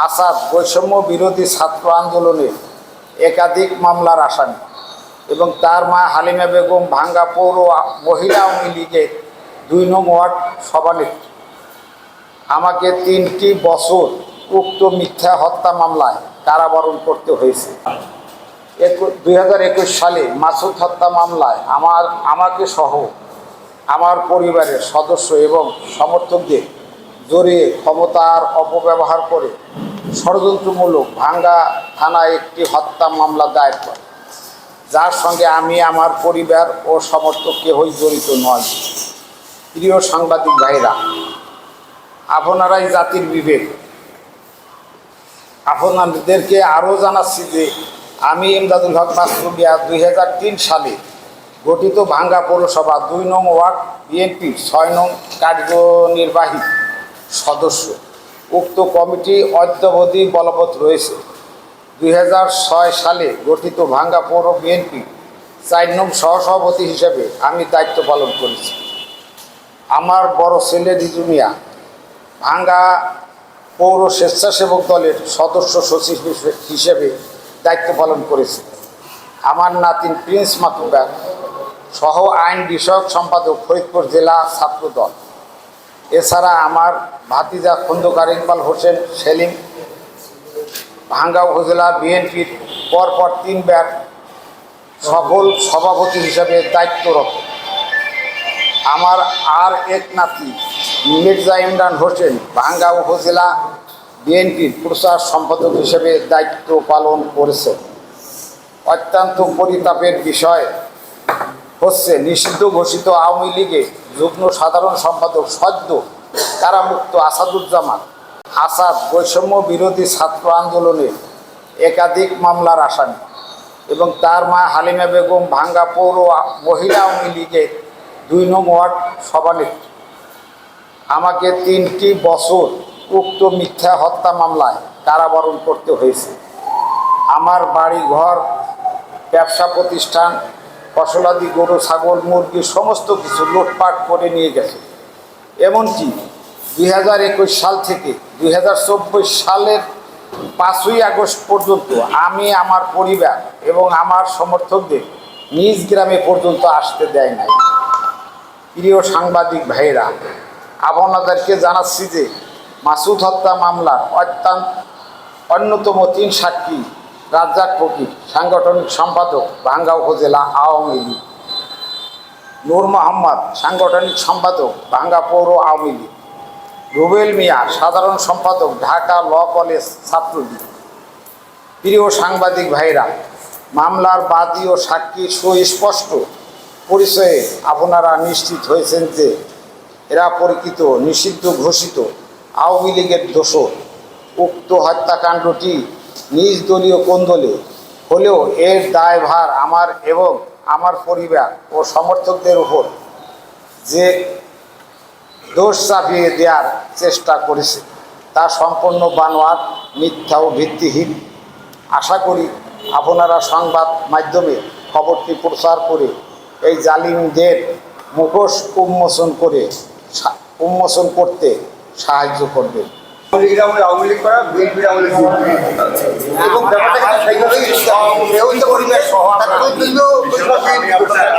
আসাদ বৈষম্য বিরোধী ছাত্র আন্দোলনের একাধিক মামলার আসামি এবং তার মা হালিমা বেগম ভাঙ্গা পৌর মহিলা আওয়ামী লীগের 2 নং ওয়ার্ড সভানেত্রী। আমাকে 3টি বছর উক্ত মিথ্যা হত্যা মামলায় কারাবরণ করতে হয়েছে। 2021 সালে মাসুদ হত্যা মামলায় আমাকে সহ আমার পরিবারের সদস্য এবং সমর্থকদের জড়িয়ে ক্ষমতার অপব্যবহার করে ষড়যন্ত্রমূলক ভাঙ্গা থানায় একটি হত্যা মামলা দায়ের করে, যার সঙ্গে আমি আমার পরিবার ও সমর্থক কেউই জড়িত নয়। প্রিয় সাংবাদিক ভাইরা, আপনারাই জাতির বিবেক। আপনাদেরকে আরও জানাচ্ছি যে আমি ইমদাদুল হক মাসরুবিয়া 2003 সালে গঠিত ভাঙ্গা পৌরসভা 2 নং ওয়ার্ড বিএনপির 6 নং কার্যনির্বাহী সদস্য। উক্ত কমিটি অদ্যাবধি বলবৎ রয়েছে। 2006 সালে গঠিত ভাঙ্গা পৌর বিএনপি 4 নং সহসভাপতি হিসেবে আমি দায়িত্ব পালন করেছি। আমার বড় ছেলে রিজু মিয়া ভাঙ্গা পৌর স্বেচ্ছাসেবক দলের সদস্য সচিব হিসেবে দায়িত্ব পালন করেছে। আমার নাতিন প্রিন্স মাতুব্বা সহ আইন বিষয়ক সম্পাদক ফরিদপুর জেলা ছাত্র দল। এছাড়া আমার ভাতিজা খন্দকার ইকবাল হোসেন সেলিম ভাঙ্গা উপজেলা বিএনপির পরপর 3 বার সফল সভাপতি হিসেবে দায়িত্বরত। আমার আর এক নাতি মির্জা ইমরান হোসেন ভাঙ্গা উপজেলা বিএনপির প্রচার সম্পাদক হিসেবে দায়িত্ব পালন করেছে। অত্যন্ত পরিতাপের বিষয় হচ্ছে নিষিদ্ধ ঘোষিত আওয়ামী লীগের যুগ্ম সাধারণ সম্পাদক সদ্য কারামুক্ত আসাদুজ্জামান আসাদ বৈষম্য বিরোধী ছাত্র আন্দোলনের একাধিক মামলার আসামি এবং তার মা হালিমা বেগম ভাঙ্গা পৌর মহিলা আওয়ামী লীগের 2 নং ওয়ার্ড সভানেত্রী। আমাকে 3টি বছর উক্ত মিথ্যা হত্যা মামলায় কারাবরণ করতে হয়েছে। আমার বাড়ি ঘর, ব্যবসা প্রতিষ্ঠান, ফসলাদি, গরু ছাগল মুরগি সমস্ত কিছু লুটপাট করে নিয়ে গেছে। এমনকি 2021 সাল থেকে 2024 সালের 5ই আগস্ট পর্যন্ত আমি আমার পরিবার এবং আমার সমর্থকদের নিজ গ্রামে পর্যন্ত আসতে দেয় নাই। প্রিয় সাংবাদিক ভাইরা, আপনাদেরকে জানাচ্ছি যে মাসুদ হত্যা মামলার অন্যতম 3 সাক্ষী রাজ্জাক ফকির সাংগঠনিক সম্পাদক ভাঙ্গা উপজেলা আওয়ামী লীগ, নূর মোহাম্মদ সাংগঠনিক সম্পাদক ভাঙ্গা পৌর আওয়ামী লীগ, রুবেল মিয়া সাধারণ সম্পাদক ঢাকা ল কলেজ ছাত্রলীগ। প্রিয় সাংবাদিক ভাইরা, মামলার বাদী ও সাক্ষীর সুস্পষ্ট পরিচয়ে আপনারা নিশ্চিত হয়েছেন যে এরা পরিচিত নিষিদ্ধ ঘোষিত আওয়ামী লীগের দোষর। উক্ত হত্যাকাণ্ডটি নিজ দলীয় কোন্দলে হলেও এর দায়ভার আমার এবং আমার পরিবার ও সমর্থকদের উপর যে দোষ চাপিয়ে দেওয়ার চেষ্টা করেছে তা সম্পূর্ণ বানোয়াট, মিথ্যা ও ভিত্তিহীন। আশা করি আপনারা সংবাদ মাধ্যমে খবরটি প্রচার করে এই জালিমদের মুখোশ উন্মোচন করতে সাহায্য করবেন। আওয়ামী লীগ করা বিএনপির আওয়ামী লীগ এবং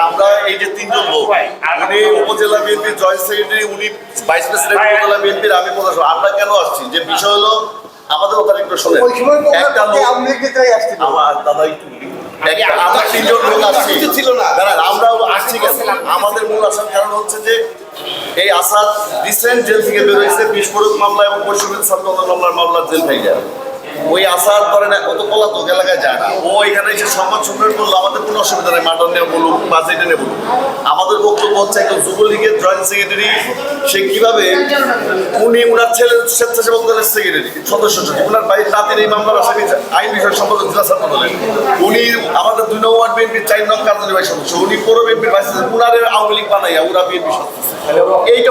আমরা এই যে 3 জন লোক, উনি উপজেলা বিএনপির জয়েন্ট সেক্রেটারি, উনি ভাইস প্রেসিডেন্ট উপজেলা বিএনপির, আমি প্রশাসক। আমরা কেন আসছি যে বিষয় হলো আমাদের ওখানে একটু শোনেন। একটা লোক আমার দাদা একটু আমরা 3 জন লোক আসছি ছিল না, আমরাও আসছি কেন? আমাদের মূল আসার কারণ হচ্ছে যে এই আসাদ রিসেন্ট জেল থেকে বেরোয়েছে 20 মামলা এবং পরিষদের ছাত্র মামলার জেল থেকে যায়। ওই আসাদ ধরেন অত পলাতক এলাকায় যায় না, ও এখানে এসে সংবাদ সম্মেলন করলো, আমাদের কোনো অসুবিধা নেই, মাটন নিয়ে বলুক বা যেটা নিয়ে বলুক। আমাদের বক্তব্য হচ্ছে একজন যুবলীগের জয়েন্ট সেক্রেটারি, সে কীভাবে উনি ওনার ছেলের স্বেচ্ছাসেবক দলের সেক্রেটারি সদস্য, ওনার বাড়ির নাতির এই মামলার আসামি আইন বিষয়ক সম্পাদক জেলা ছাত্র দলের, উনি আমাদের 2 নং ওয়ার্ড বিএনপির 4 নং কার্যনির্বাহী সদস্য, উনি পৌর বিএনপির ভাইস প্রেসিডেন্ট, উনার আওয়ামী লীগ বানাইয়া ওরা বিএনপি সদস্য। এইটা